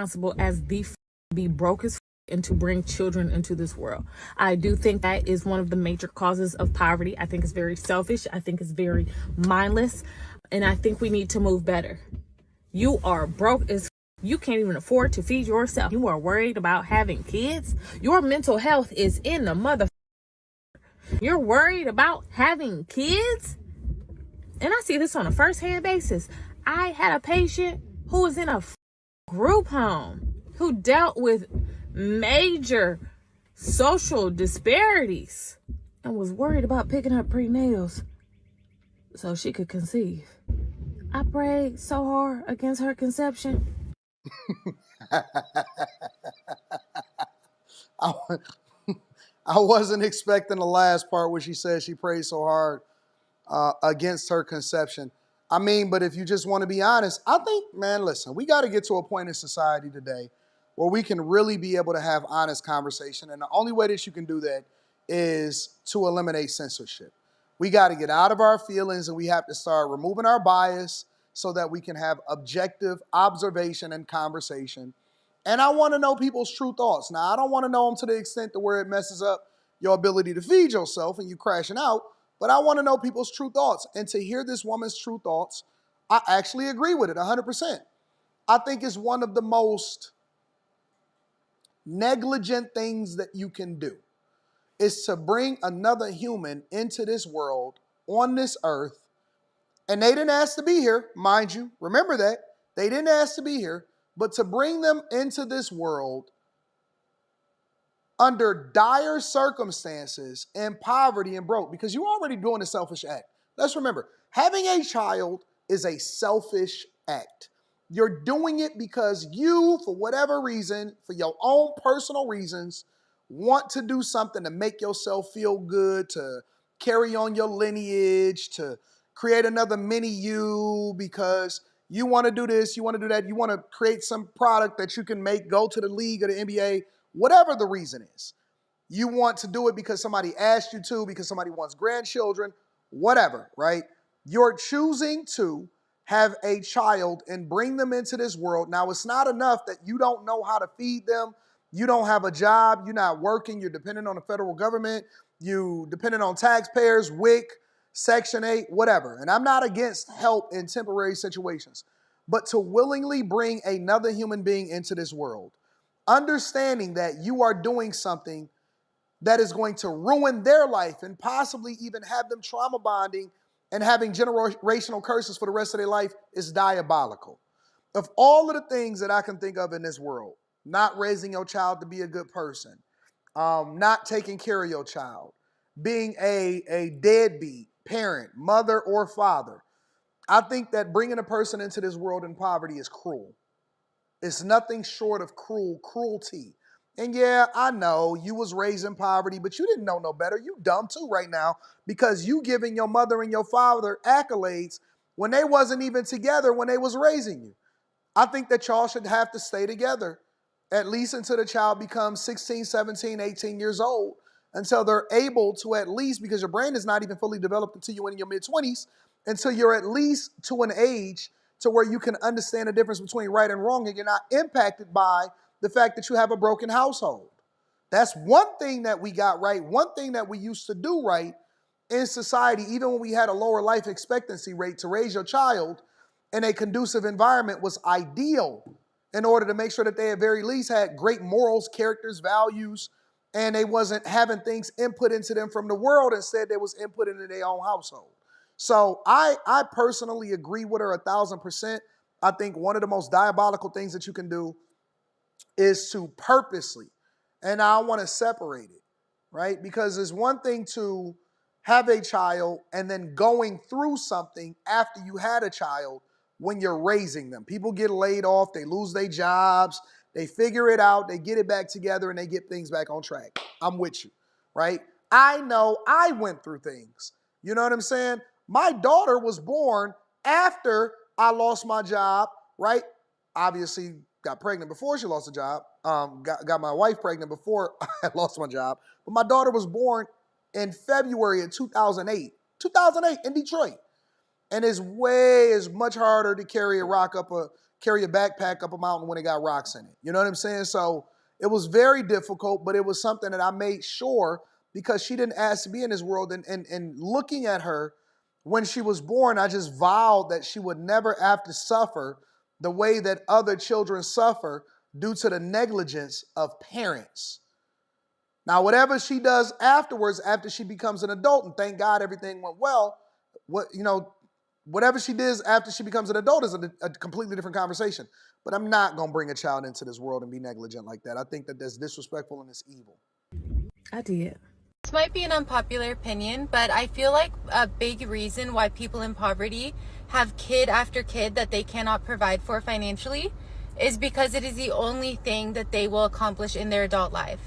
responsible as be broke as and to bring children into this world. I do think that is one of the major causes of poverty. I think it's very selfish. I think it's very mindless. And I think we need to move better. You are broke as you can't even afford to feed yourself. You are worried about having kids. Your mental health is in the mother. You're worried about having kids? And I see this on a first-hand basis. I had a patient who was in a group home who dealt with major social disparities and was worried about picking up prenatals so she could conceive. I prayed so hard against her conception. I, I wasn't expecting the last part where she said she prayed so hard against her conception. I mean, but if you just want to be honest, I think, man, listen, we got to get to a point in society today where we can really be able to have honest conversation. And the only way that you can do that is to eliminate censorship. We got to get out of our feelings and we have to start removing our bias so that we can have objective observation and conversation. And I want to know people's true thoughts. Now, I don't want to know them to the extent to where it messes up your ability to feed yourself and you crashing out. But I want to know people's true thoughts. And to hear this woman's true thoughts, I actually agree with it 100%. I think it's one of the most negligent things that you can do is to bring another human into this world on this earth. And they didn't ask to be here, mind you. Remember that. They didn't ask to be here. But to bring them into this world under dire circumstances and poverty and broke, because you're already doing a selfish act. Let's remember, having a child is a selfish act. You're doing it because you, for whatever reason, for your own personal reasons, want to do something to make yourself feel good, to carry on your lineage, to create another mini you because you want to do this, you want to do that, you want to create some product that you can make go to the league or the NBA. Whatever the reason is, you want to do it because somebody asked you to, because somebody wants grandchildren, whatever, right? You're choosing to have a child and bring them into this world. Now, it's not enough that you don't know how to feed them. You don't have a job. You're not working. You're dependent on the federal government. You dependent on taxpayers, WIC, Section 8, whatever. And I'm not against help in temporary situations, but to willingly bring another human being into this world, understanding that you are doing something that is going to ruin their life and possibly even have them trauma bonding and having generational curses for the rest of their life is diabolical. Of all of the things that I can think of in this world, not raising your child to be a good person, not taking care of your child, being a deadbeat parent, mother or father, I think that bringing a person into this world in poverty is cruel. It's nothing short of cruelty. And yeah, I know you was raised in poverty, but you didn't know no better. You dumb too right now because you giving your mother and your father accolades when they wasn't even together when they was raising you. I think that y'all should have to stay together at least until the child becomes 16, 17, 18 years old, until they're able to at least, because your brain is not even fully developed until you're in your mid-20s, until you're at least to an age to where you can understand the difference between right and wrong and you're not impacted by the fact that you have a broken household. That's one thing that we got right, one thing that we used to do right in society, even when we had a lower life expectancy rate, to raise your child in a conducive environment was ideal in order to make sure that they at very least had great morals, characters, values, and they wasn't having things input into them from the world. Instead, they was input into their own household. So I personally agree with her 1,000%. I think one of the most diabolical things that you can do is to purposely, and I want to separate it, right? Because it's one thing to have a child and then going through something after you had a child when you're raising them. People get laid off, they lose their jobs, they figure it out, they get it back together, and they get things back on track. I'm with you, right? I know I went through things. You know what I'm saying? My daughter was born after I lost my job, right? Obviously, got pregnant before she lost the job. Got my wife pregnant before I lost my job. But my daughter was born in February of 2008. 2008 in Detroit. And it's much harder to carry a rock up a carry a backpack up a mountain when it got rocks in it. You know what I'm saying? So it was very difficult, but it was something that I made sure, because she didn't ask to be in this world. And looking at her when she was born, I just vowed that she would never have to suffer the way that other children suffer due to the negligence of parents. Now, whatever she does afterwards, after she becomes an adult, and thank God everything went well, whatever she does after she becomes an adult is a completely different conversation. But I'm not going to bring a child into this world and be negligent like that. I think that that's disrespectful and it's evil. I did. This might be an unpopular opinion, but I feel like a big reason why people in poverty have kid after kid that they cannot provide for financially is because it is the only thing that they will accomplish in their adult life.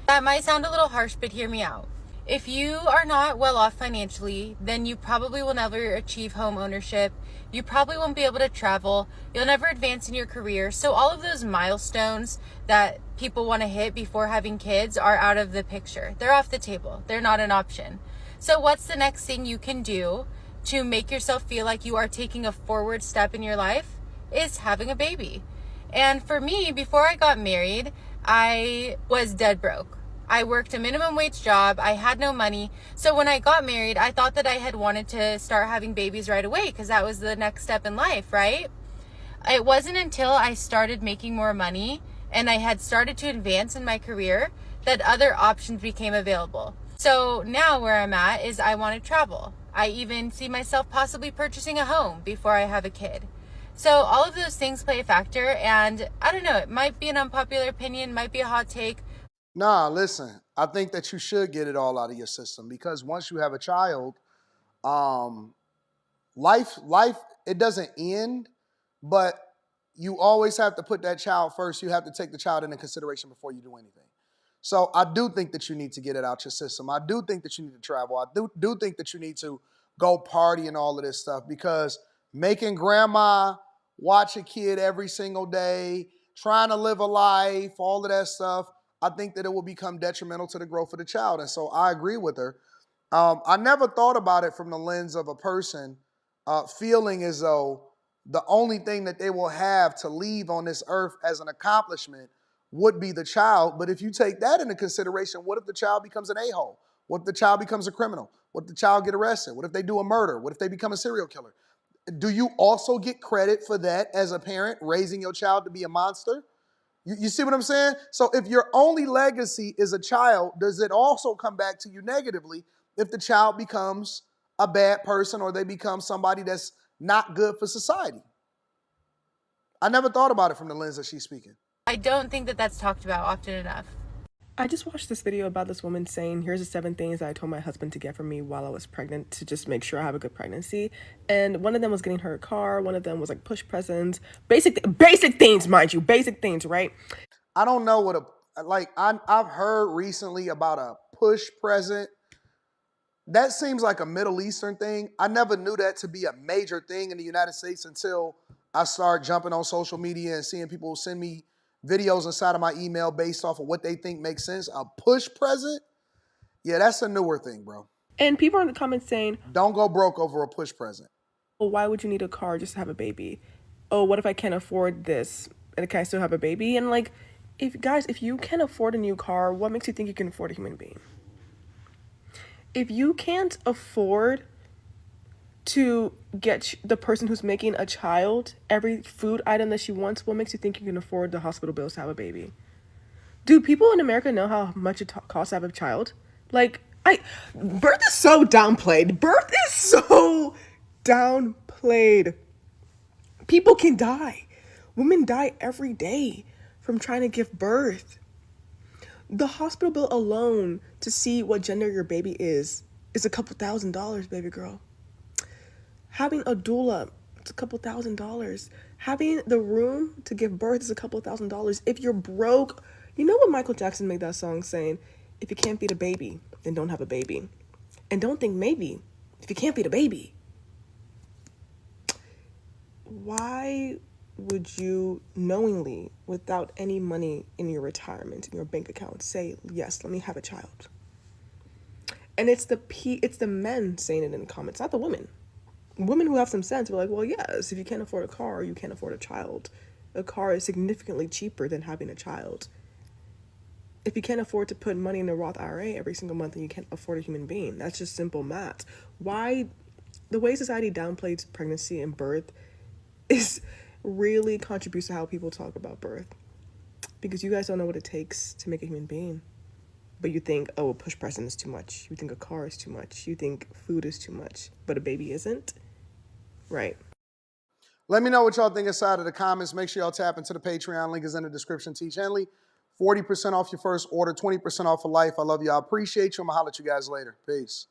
That might sound a little harsh, but hear me out. If you are not well off financially, then you probably will never achieve home ownership. You probably won't be able to travel. You'll never advance in your career. So all of those milestones that people want to hit before having kids are out of the picture. They're off the table. They're not an option. So what's the next thing you can do to make yourself feel like you are taking a forward step in your life? Is having a baby. And for me, before I got married, I was dead broke. I worked a minimum wage job. I had no money. So when I got married, I thought that I had wanted to start having babies right away because that was the next step in life, right? It wasn't until I started making more money and I had started to advance in my career that other options became available. So now where I'm at is I want to travel. I even see myself possibly purchasing a home before I have a kid. So all of those things play a factor, and I don't know, it might be an unpopular opinion, might be a hot take. Nah, listen, I think that you should get it all out of your system, because once you have a child, um, life, it doesn't end, but you always have to put that child first. You have to take the child into consideration before you do anything. So I do think that you need to get it out your system. I do think that you need to travel. I do think that you need to go party and all of this stuff, because making grandma watch a kid every single day, trying to live a life, all of that stuff, I think that it will become detrimental to the growth of the child. And so I agree with her. I never thought about it from the lens of a person feeling as though the only thing that they will have to leave on this earth as an accomplishment would be the child. But if you take that into consideration, what if the child becomes an a-hole? What if the child becomes a criminal? What if the child get arrested? What if they do a murder? What if they become a serial killer? Do you also get credit for that as a parent, raising your child to be a monster? You see what I'm saying? So if your only legacy is a child, does it also come back to you negatively if the child becomes a bad person or they become somebody that's not good for society? I never thought about it from the lens that she's speaking. I don't think that that's talked about often enough. I just watched this video about this woman saying, here's the 7 things that I told my husband to get for me while I was pregnant to just make sure I have a good pregnancy. And one of them was getting her a car. One of them was like push presents, basic things, mind you, basic things, right? I don't know what I've heard recently about a push present. That seems like a Middle Eastern thing. I never knew that to be a major thing in the United States until I started jumping on social media and seeing people send me videos inside of my email based off of what they think makes sense. A push present? Yeah, that's a newer thing, bro. And people are in the comments saying, Don't go broke over a push present. well, why would you need a car just to have a baby? Oh, what if I can't afford this? And can I still have a baby? And like, if you can afford a new car, what makes you think you can afford a human being? If you can't afford to get the person who's making a child every food item that she wants, what makes you think you can afford the hospital bills to have a baby? Do people in America know how much it costs to have a child? Like, birth is so downplayed. Birth is so downplayed. People can die. Women die every day from trying to give birth. The hospital bill alone to see what gender your baby is a couple $1,000s, baby girl. Having a doula, it's a couple $1,000s. Having the room to give birth is a couple $1,000s. If you're broke, you know what Michael Jackson made that song saying? If you can't feed a baby, then don't have a baby. And don't think maybe. If you can't feed a baby, why would you knowingly, without any money in your retirement, in your bank account, say, yes, let me have a child? And it's the men saying it in the comments, not the women. Women who have some sense were like, well, yes, if you can't afford a car, you can't afford a child. A car is significantly cheaper than having a child. If you can't afford to put money in a Roth IRA every single month, then you can't afford a human being. That's just simple math. Why the way society downplays pregnancy and birth is really contributes to how people talk about birth. Because you guys don't know what it takes to make a human being. But you think, oh, a push present is too much. You think a car is too much. You think food is too much. But a baby isn't. Right. Let me know what y'all think inside of the comments. Make sure y'all tap into the Patreon. Link is in the description. Teach Henley. 40% off your first order, 20% off for life. I love you. I appreciate you. I'm going to holler at you guys later. Peace.